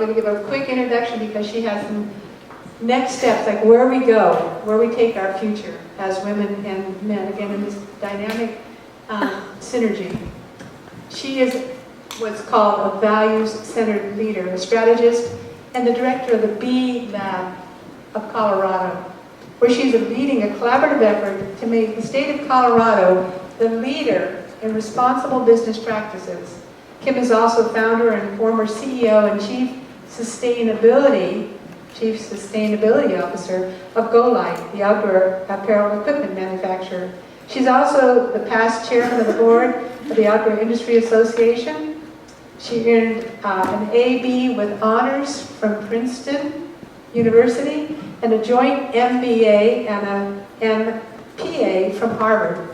going to give a quick introduction because she has some next steps, like where we go, where we take our future as women and men, again, in this dynamic synergy. She is what's called a values-centered leader, a strategist, and the director of the B Lab of Colorado, where she's leading a collaborative effort to make the state of Colorado the leader in responsible business practices. Kim is also founder and former CEO and Chief Sustainability Officer of GoLite, the outdoor apparel equipment manufacturer. She's also the past chairman of the board of the Outdoor Industry Association. She earned an AB with honors from Princeton University and a joint MBA and an MPA from Harvard.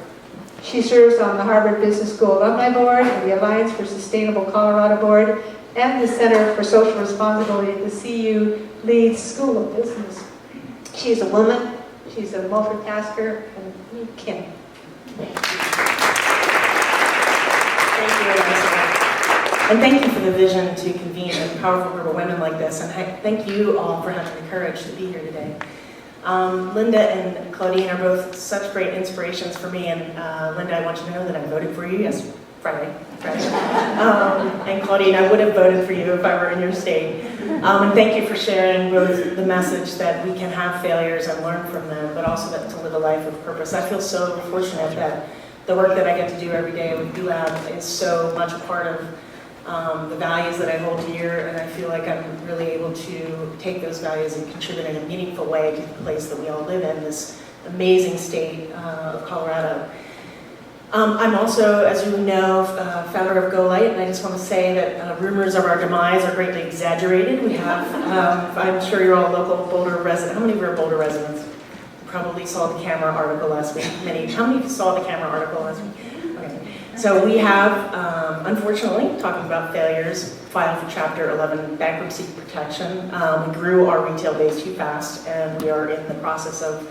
She serves on the Harvard Business School Alumni Board and the Alliance for Sustainable Colorado Board and the Center for Social Responsibility at the CU Leeds School of Business. She's a woman, she's a multitasker, and meet Kim. Thank you, Elizabeth. And thank you for the vision to convene a powerful group of women like this. And thank you all for having the courage to be here today. Linda and Claudine are both such great inspirations for me. And Linda, I want you to know that I voted for you Friday. And Claudine, I would have voted for you if I were in your state. And thank you for sharing both the message that we can have failures and learn from them, but also that to live a life of purpose. I feel so fortunate that the work that I get to do every day with B-Lab is so much a part of the values that I hold dear, and I feel like I'm really able to take those values and contribute in a meaningful way to the place that we all live in, this amazing state of Colorado. I'm also, as you know, founder of GoLite, and I just want to say that rumors of our demise are greatly exaggerated. We have, I'm sure you're all local Boulder residents. How many of you are Boulder residents? Probably saw the camera article last week. How many saw the camera article last week? Okay. So we have, unfortunately, talking about failures, filed for Chapter 11 bankruptcy protection. We grew our retail base too fast, and we are in the process of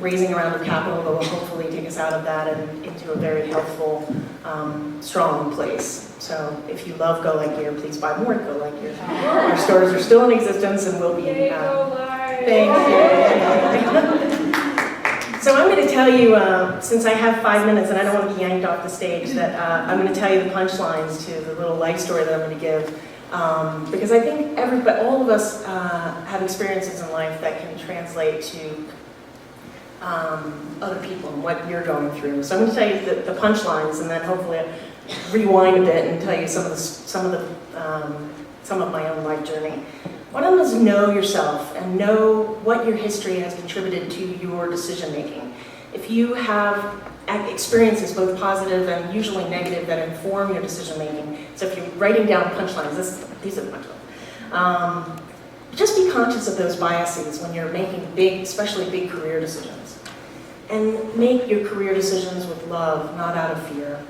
raising a round of capital that will hopefully take us out of that and into a very healthful, strong place. So if you love GoLite gear, please buy more GoLite gear. Our stores are still in existence and will be. Thank you. So I'm going to tell you, since I have 5 minutes and I don't want to be yanked off the stage, that I'm going to tell you the punchlines to the little life story that I'm going to give. Because I think all of us have experiences in life that can translate to other people and what you're going through. So I'm going to tell you the punchlines, and then hopefully rewind a bit and tell you some of my own life journey. One of them is know yourself and know what your history has contributed to your decision making. If you have experiences, both positive and usually negative, that inform your decision making. So if you're writing down punchlines, these are the punchlines. Just be conscious of those biases when you're making big, especially big career decisions. And make your career decisions with love, not out of fear.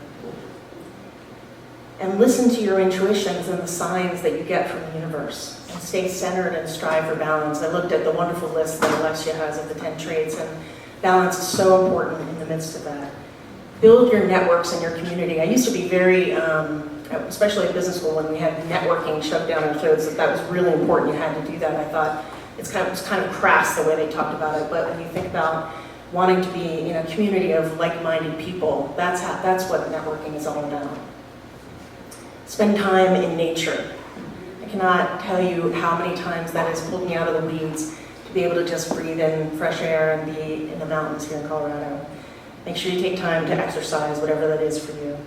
And listen to your intuitions and the signs that you get from the universe. And stay centered and strive for balance. I looked at the wonderful list that Alexia has of the 10 traits, and balance is so important in the midst of that. Build your networks in your community. I used to be very, especially at business school, when we had networking shoved down our throats, that was really important. You had to do that. I thought it was kind of crass the way they talked about it, but when you think about wanting to be in a community of like-minded people, that's what networking is all about. Spend time in nature. I cannot tell you how many times that has pulled me out of the weeds to be able to just breathe in fresh air and be in the mountains here in Colorado. Make sure you take time to exercise, whatever that is for you.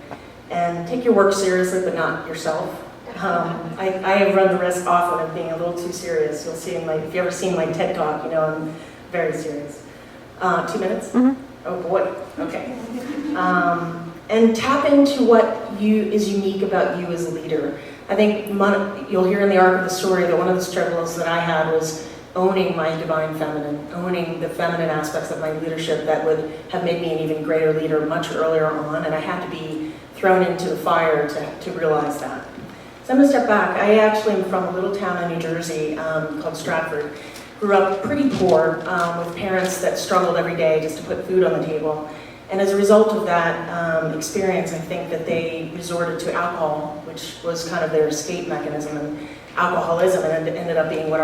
And take your work seriously, but not yourself. I have run the risk often of being a little too serious. You'll see if you've ever seen my TED Talk, you know I'm very serious. 2 minutes? Mm-hmm. Oh boy, okay. And tap into what is unique about you as a leader. I think you'll hear in the arc of the story that one of the struggles that I had was owning my divine feminine, owning the feminine aspects of my leadership that would have made me an even greater leader much earlier on, and I had to be thrown into the fire to realize that. So I'm going to step back. I actually am from a little town in New Jersey called Stratford. Grew up pretty poor with parents that struggled every day just to put food on the table. And as a result of that experience, I think that they resorted to alcohol, which was kind of their escape mechanism, and alcoholism, and it ended up being what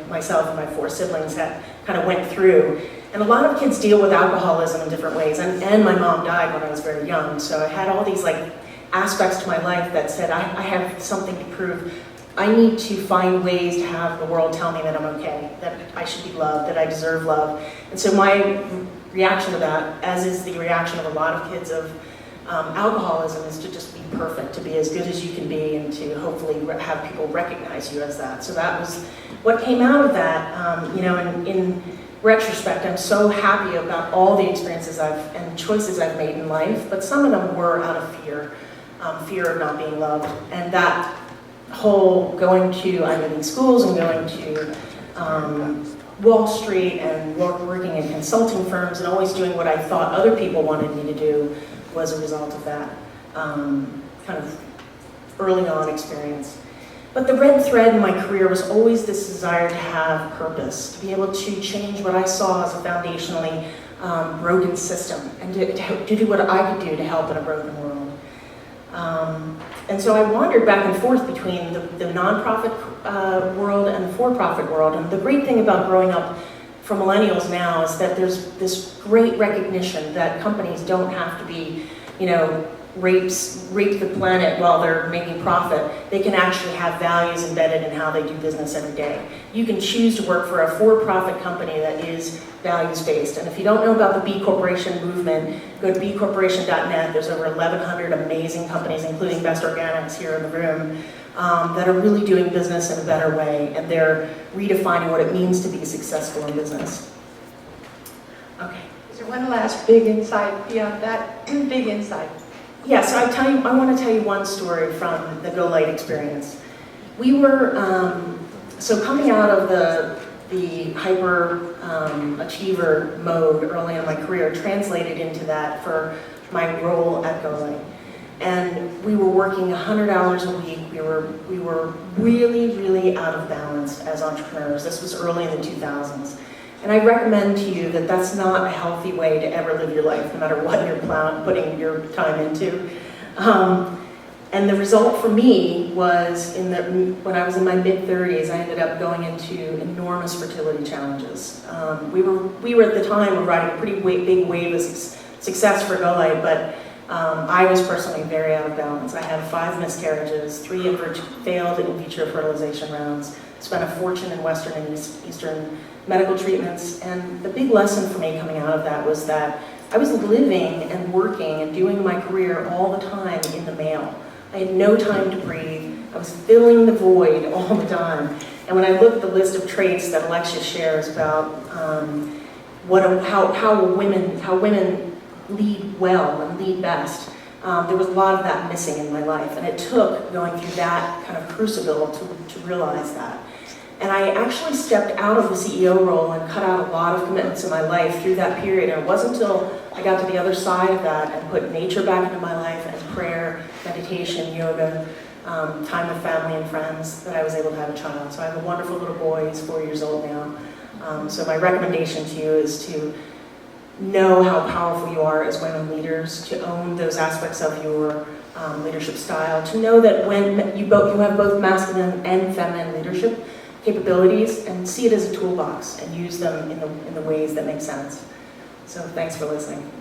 myself and my 4 siblings had kind of went through. And a lot of kids deal with alcoholism in different ways, and my mom died when I was very young, so I had all these like aspects to my life that said, I have something to prove. I need to find ways to have the world tell me that I'm okay, that I should be loved, that I deserve love. And so my reaction to that, as is the reaction of a lot of kids of alcoholism, is to just be perfect, to be as good as you can be, and to hopefully have people recognize you as that. So that was what came out of that. You know, in retrospect, I'm so happy about all the experiences and choices I've made in life, but some of them were out of fear, fear of not being loved. And that whole going to Ivy League schools and going to Wall Street and working in consulting firms and always doing what I thought other people wanted me to do was a result of that kind of early on experience. But the red thread in my career was always this desire to have purpose, to be able to change what I saw as a foundationally broken system, and to do what I could do to help in a broken world. And so I wandered back and forth between the nonprofit world and the for-profit world. And the great thing about growing up for millennials now is that there's this great recognition that companies don't have to be, you know, rape the planet while they're making profit. They can actually have values embedded in how they do business every day. You can choose to work for a for-profit company that is values-based. And if you don't know about the B Corporation movement, go to bcorporation.net. There's over 1,100 amazing companies, including Best Organics here in the room, that are really doing business in a better way, and they're redefining what it means to be successful in business. Okay. Is there one last big insight beyond that? Big insight. Yeah, so I want to tell you one story from the Go Light experience. We were, so coming out of the hyper achiever mode early in my career translated into that for my role at Go Light. And we were working 100 hours a week. We were really, really out of balance as entrepreneurs. This was early in the 2000s. And I recommend to you that that's not a healthy way to ever live your life, no matter what you're putting your time into. And the result for me was, when I was in my mid-30s, I ended up going into enormous fertility challenges. We were at the time riding a pretty big wave of success for Go Light, but I was personally very out of balance. I had 5 miscarriages, 3 failed in vitro fertilization rounds, spent a fortune in Western and Eastern medical treatments, and the big lesson for me coming out of that was that I was living and working and doing my career all the time in the mail. I had no time to breathe. I was filling the void all the time. And when I look at the list of traits that Alexia shares about how women lead well and lead best, there was a lot of that missing in my life. And it took going through that kind of crucible to realize that. And I actually stepped out of the CEO role and cut out a lot of commitments in my life through that period. And it wasn't until I got to the other side of that and put nature back into my life and prayer, meditation, yoga, time with family and friends that I was able to have a child. So I have a wonderful little boy, he's 4 years old now. So my recommendation to you is to know how powerful you are as women leaders, to own those aspects of your leadership style, to know that when you have both masculine and feminine leadership capabilities, and see it as a toolbox and use them in the ways that make sense. So thanks for listening.